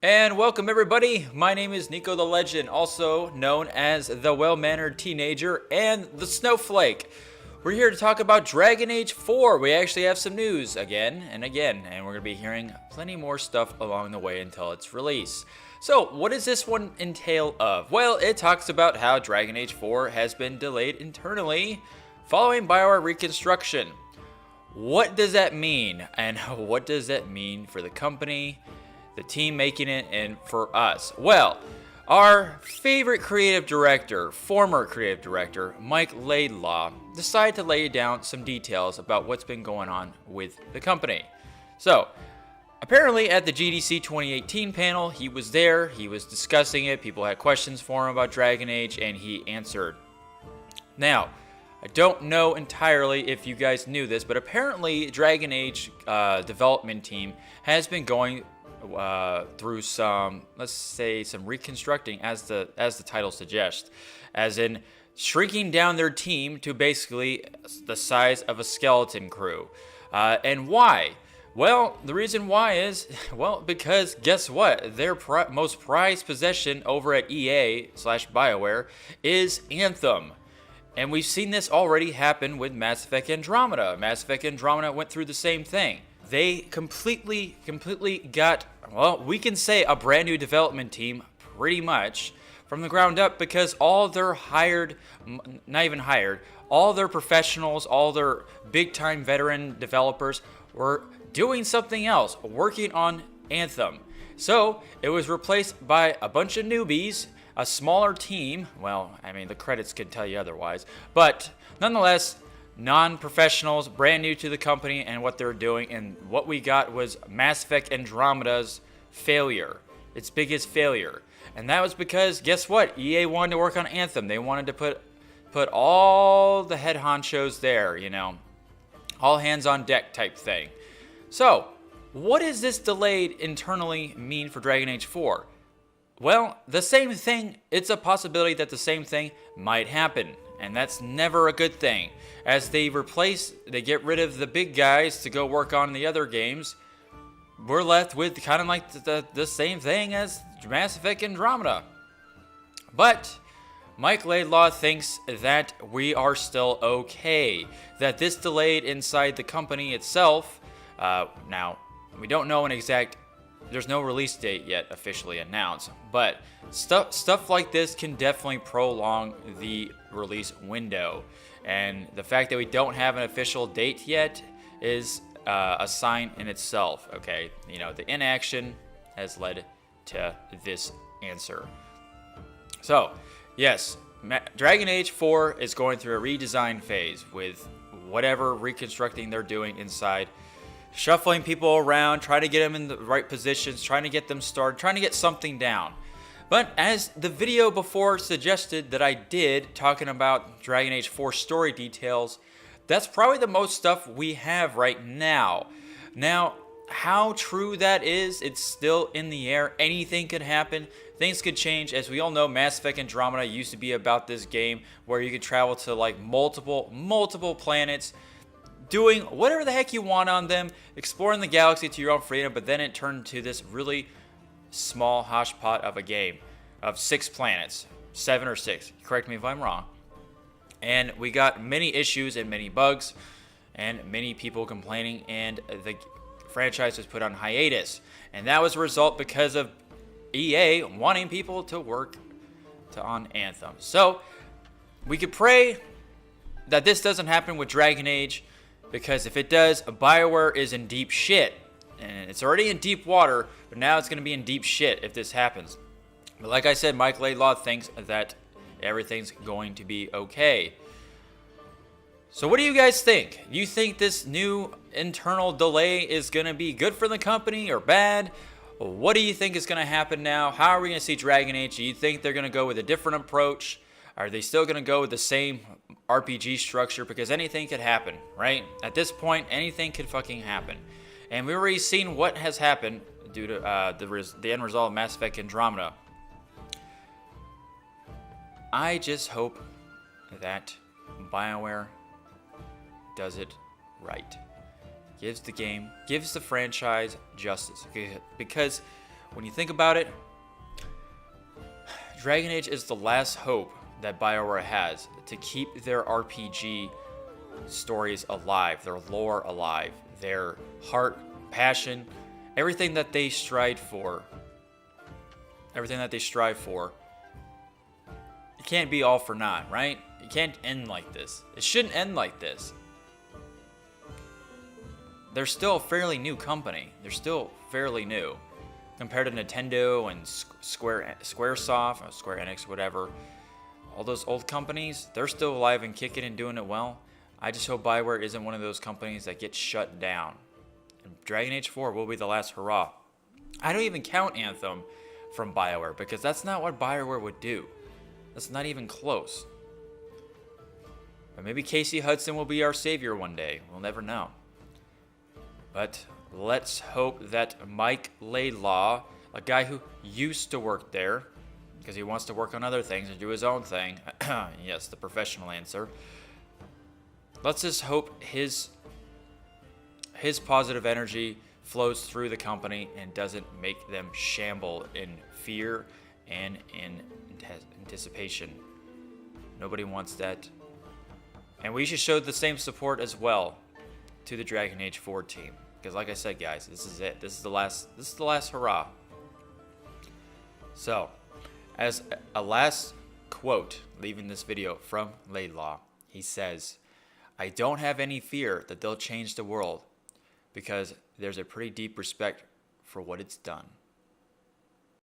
And welcome everybody, my name is NikoTheLegend, also known as the Well-Mannered Teenager and the Snowflake. We're here to talk about Dragon Age 4. We actually have some news again and again, and we're going to be hearing plenty more stuff along the way until its release. So, what does this one entail of? Well, it talks about how Dragon Age 4 has been delayed internally following BioWare reconstruction. What does that mean? And what does that mean for the company, the team making it, and for us? Well, our favorite creative director, former creative director, Mike Laidlaw, decided to lay down some details about what's been going on with the company. So, apparently at the GDC 2018 panel, he was there, he was discussing it, people had questions for him about Dragon Age, and he answered. Now, I don't know entirely if you guys knew this, but apparently Dragon Age development team has been going through some, let's say, some reconstructing, as the title suggests, as in shrinking down their team to basically the size of a skeleton crew. And why? Well, the reason why is, well, because guess what? Their most prized possession over at EA/BioWare is Anthem. And we've seen this already happen with Mass Effect Andromeda. Mass Effect Andromeda went through the same thing. They completely got, well, we can say a brand new development team pretty much from the ground up, because all their all their professionals, all their big time veteran developers were doing something else, working on Anthem. So it was replaced by a bunch of newbies, a smaller team. Well, I mean, the credits could tell you otherwise, but nonetheless, non-professionals, brand new to the company and what they're doing. And what we got was Mass Effect Andromeda's failure, its biggest failure. And that was because, guess what? EA wanted to work on Anthem. They wanted to put all the head honchos there, you know, all hands on deck type thing. So, what does this delayed internally mean for Dragon Age 4? Well, the same thing. It's a possibility that the same thing might happen. And that's never a good thing. As they get rid of the big guys to go work on the other games, we're left with kind of like the same thing as Mass Effect Andromeda. But Mike Laidlaw thinks that we are still okay. That this delayed inside the company itself, now, we don't know an exact, there's no release date yet officially announced, but stuff like this can definitely prolong the release window. And the fact that we don't have an official date yet is a sign in itself, okay? You know, the inaction has led to this answer. So, yes, Dragon Age 4 is going through a redesign phase with whatever reconstructing they're doing inside, shuffling people around, trying to get them in the right positions, trying to get them started, trying to get something down. But as the video before suggested that I did, talking about Dragon Age 4 story details, that's probably the most stuff we have right now. Now, how true that is, it's still in the air. Anything could happen. Things could change. As we all know, Mass Effect Andromeda used to be about this game where you could travel to like multiple planets, doing whatever the heck you want on them, exploring the galaxy to your own freedom, but then it turned to this really small hodgepodge of a game of 6 planets, 7 or 6, correct me if I'm wrong. And we got many issues and many bugs and many people complaining, and the franchise was put on hiatus. And that was a result because of EA wanting people to work on Anthem. So we could pray that this doesn't happen with Dragon Age, because if it does, BioWare is in deep shit. And it's already in deep water, but now it's going to be in deep shit if this happens. But like I said, Mike Laidlaw thinks that everything's going to be okay. So what do you guys think? Do you think this new internal delay is going to be good for the company or bad? What do you think is going to happen now? How are we going to see Dragon Age? Do you think they're going to go with a different approach? Are they still going to go with the same RPG structure? Because anything could happen, right? At this point, anything could fucking happen. And we've already seen what has happened due to the end result of Mass Effect Andromeda. I just hope that BioWare does it right. Gives the franchise justice. Because when you think about it, Dragon Age is the last hope that BioWare has to keep their RPG stories alive, their lore alive, their heart, passion, everything that they strive for. Everything that they strive for. It can't be all for naught, right? It can't end like this. It shouldn't end like this. They're still a fairly new company. They're still fairly new compared to Nintendo and Squaresoft, or Square Enix, whatever. All those old companies, they're still alive and kicking and doing it well. I just hope BioWare isn't one of those companies that gets shut down. And Dragon Age 4 will be the last hurrah. I don't even count Anthem from BioWare because that's not what BioWare would do. That's not even close. But maybe Casey Hudson will be our savior one day. We'll never know. But let's hope that Mike Laidlaw, a guy who used to work there, because he wants to work on other things and do his own thing. Yes, the professional answer. Let's just hope his positive energy flows through the company and doesn't make them shamble in fear and in anticipation. Nobody wants that. And we should show the same support as well to the Dragon Age 4 team. Because like I said, guys, this is it. This is the last hurrah. So, as a last quote leaving this video from Laidlaw, he says, "I don't have any fear that they'll change the world because there's a pretty deep respect for what it's done."